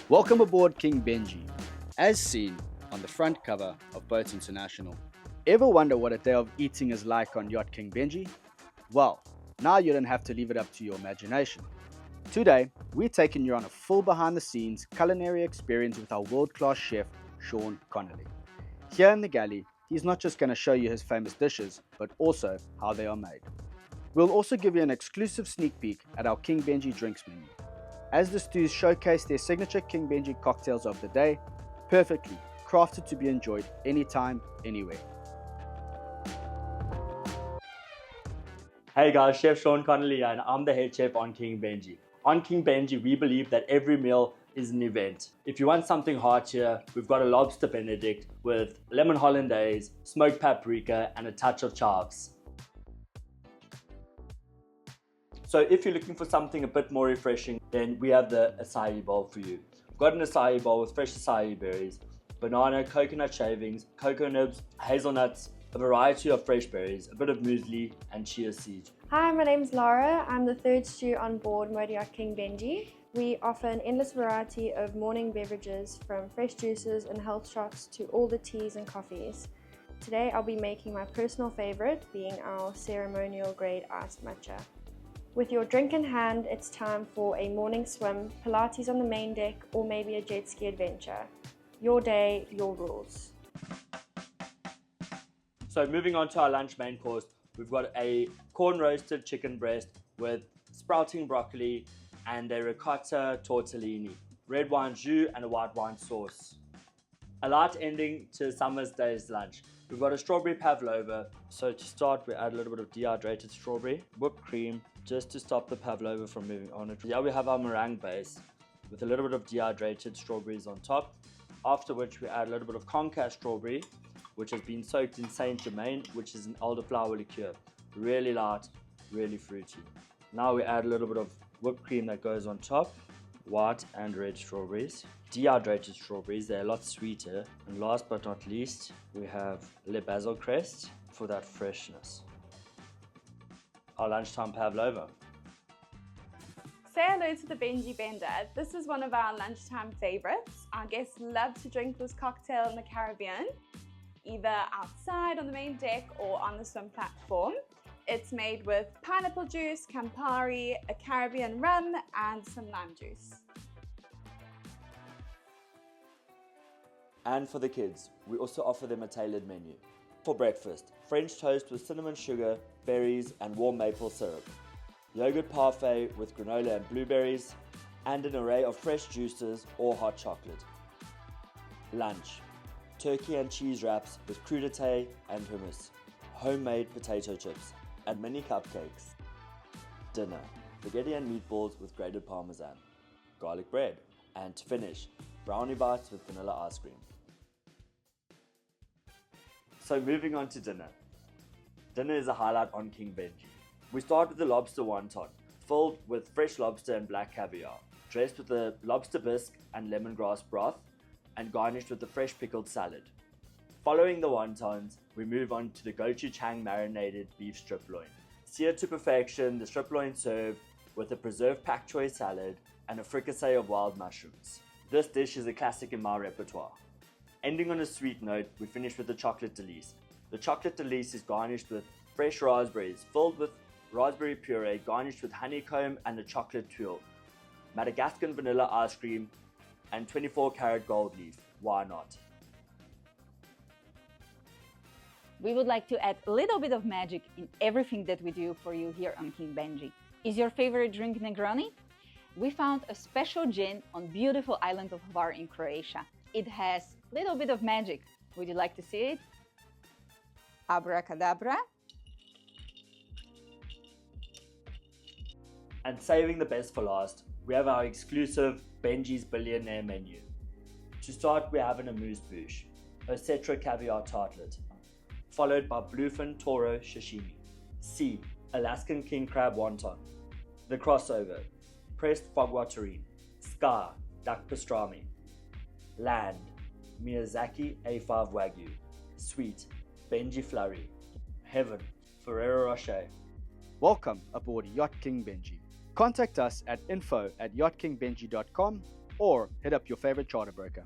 Welcome aboard King Benji, as seen on the front cover of Boats International. Ever wonder what a day of eating is like on Yacht King Benji? Well, now you don't have to leave it up to your imagination. Today, we're taking you on a full behind-the-scenes culinary experience with our world-class chef, Sean Connolly. Here in the galley, he's not just going to show you his famous dishes, but also how they are made. We'll also give you an exclusive sneak peek at our King Benji drinks menu, as the stews showcase their signature King Benji cocktails of the day, perfectly crafted to be enjoyed anytime, anywhere. Hey guys, Chef Sean Connolly and I'm the head chef on King Benji. On King Benji, we believe that every meal is an event. If you want something heartier, we've got a lobster benedict with lemon hollandaise, smoked paprika and a touch of chives. So if you're looking for something a bit more refreshing, then we have the acai bowl for you. We've got an acai bowl with fresh acai berries, banana, coconut shavings, cocoa nibs, hazelnuts, a variety of fresh berries, a bit of muesli and chia seeds. Hi, my name's Laura. I'm the third stew on board Yacht King Benji. We offer an endless variety of morning beverages from fresh juices and health shots to all the teas and coffees. Today I'll be making my personal favorite, being our ceremonial grade iced matcha. With your drink in hand, it's time for a morning swim, Pilates on the main deck, or maybe a jet ski adventure. Your day, your rules. So moving on to our lunch main course, we've got a corn roasted chicken breast with sprouting broccoli and a ricotta tortellini, red wine jus and a white wine sauce. A light ending to summer's day's lunch. We've got a strawberry pavlova. So to start, we add a little bit of dehydrated strawberry, whipped cream, just to stop the pavlova from moving on it. Yeah, we have our meringue base with a little bit of dehydrated strawberries on top, after which we add a little bit of concasse strawberry, which has been soaked in Saint Germain, which is an elderflower liqueur. Really light, really fruity. Now we add a little bit of whipped cream that goes on top, white and red strawberries, dehydrated strawberries, they're a lot sweeter. And last but not least, we have Le Basil Crest for that freshness. Our lunchtime pavlova. Say hello to the Benji Bender. This is one of our lunchtime favorites. Our guests love to drink this cocktail in the Caribbean, either outside on the main deck or on the swim platform. It's made with pineapple juice, Campari, a Caribbean rum, and some lime juice. And for the kids, we also offer them a tailored menu. For breakfast, French toast with cinnamon sugar, berries, and warm maple syrup. Yogurt parfait with granola and blueberries, and an array of fresh juices or hot chocolate. Lunch, turkey and cheese wraps with crudité and hummus, homemade potato chips, and mini cupcakes. Dinner, spaghetti and meatballs with grated parmesan, garlic bread, and to finish, brownie bites with vanilla ice cream. So moving on to dinner. Dinner is a highlight on King Benji. We start with the lobster wonton, filled with fresh lobster and black caviar, dressed with a lobster bisque and lemongrass broth, and garnished with a fresh pickled salad. Following the wontons, we move on to the gochujang marinated beef strip loin. Seared to perfection, the strip loin served with a preserved pak choy salad and a fricassee of wild mushrooms. This dish is a classic in my repertoire. Ending on a sweet note, we finish with the chocolate delice. The chocolate delice is garnished with fresh raspberries, filled with raspberry puree, garnished with honeycomb and a chocolate tuile, Madagascan vanilla ice cream, and 24-karat gold leaf. Why not? We would like to add a little bit of magic in everything that we do for you here on King Benji. Is your favorite drink Negroni? We found a special gin on beautiful island of Hvar in Croatia. It has a little bit of magic. Would you like to see it? Abracadabra. And saving the best for last, we have our exclusive Benji's Billionaire menu. To start, we have an amuse-bouche, a cetra caviar tartlet, followed by bluefin toro sashimi. C, Alaskan king crab wonton. The crossover, pressed foie terrine. Sky, duck pastrami. Land, Miyazaki A5 Wagyu. Sweet, Benji flurry. Heaven, Ferrero Rocher. Welcome aboard Yacht King Benji. Contact us at info@yachtKingBenji.com or hit up your favorite charter broker.